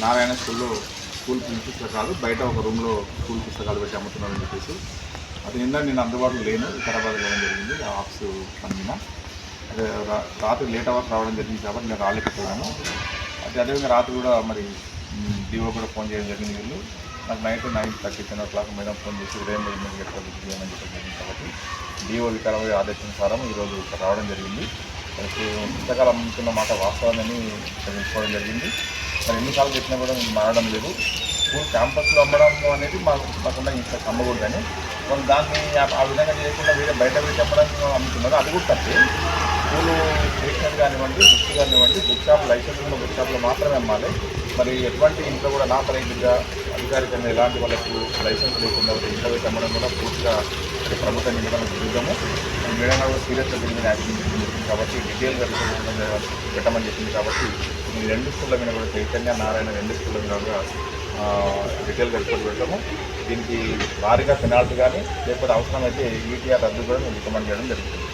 Narayana school principal కాదు, బయట ఒక రూమ్లో స్కూల్ పుస్తకాలు పెట్టి అమ్ముతున్నారని చెప్పేసి. అది నేను అందుబాటులో లేను, వికారాబాద్ వెళ్ళడం జరిగింది ఆఫీసు పని మీద. అదే రాత్రి లేట్ అవర్స్ రావడం జరిగింది కాబట్టి నేను రాలేకపోయాను. అదేవిధంగా రాత్రి కూడా మరి డిఓ కూడా ఫోన్ చేయడం జరిగింది. వీళ్ళు నాకు నైట్ 9:30 10 o'clock మేడం ఫోన్ చేసి ఉదయం ఇమీడియట్గా బుక్ చేయమని చెప్పడం జరిగింది. కాబట్టి డిఓ వికారాబాద్ ఆదేశానుసారం ఈరోజు ఇక్కడ రావడం జరిగింది. పుస్తకాలు అమ్ముతున్న మాట వాస్తవాన్ని తెలుసుకోవడం జరిగింది. మరి ఎన్నిసార్లు చెప్పినా కూడా మేము మారడం లేదు. స్కూల్ క్యాంపస్లో అమ్మడం అనేది మాకుండా ఇంకా అమ్మకూడదు, కానీ వాళ్ళు దాన్ని ఆ విధంగా చేయకుండా వేరే బయట పెట్టి అమ్ముతున్నారు. అది కూడా తప్పే. స్కూలు స్టేషనరీ కానివ్వండి, బుక్స్ కానివ్వండి, బుక్ షాప్ లైసెన్స్ ఉన్న బుక్ షాప్లో మాత్రమే అమ్మాలి. మరి ఎటువంటి ఇంట్లో కూడా నాపరైతుగా అధికారికంగా ఎలాంటి వాళ్ళకు లైసెన్స్ లేకుండా ఇంట్లో పెట్టి అమ్మడం కూడా పూర్తిగా ప్రభుత్వం నిబంధన విరుద్ధము. మేడం కూడా సీరియస్గా దీని మీద యాక్షన్ చెప్పింది కాబట్టి డీటెయిల్గా పెట్టమని చెప్పింది. కాబట్టి ఈ 2 స్కూళ్ళ మీద కూడా చైతన్య నారాయణ 2 స్కూళ్ళ మీద కూడా డీటెయిల్గా రిపోర్ట్ పెట్టాము. దీనికి భారీగా పెనాల్టీ కానీ లేకపోతే అవసరమైతే ఈటీఆర్ రద్దు కూడా మేము రికమెండ్ చేయడం జరుగుతుంది.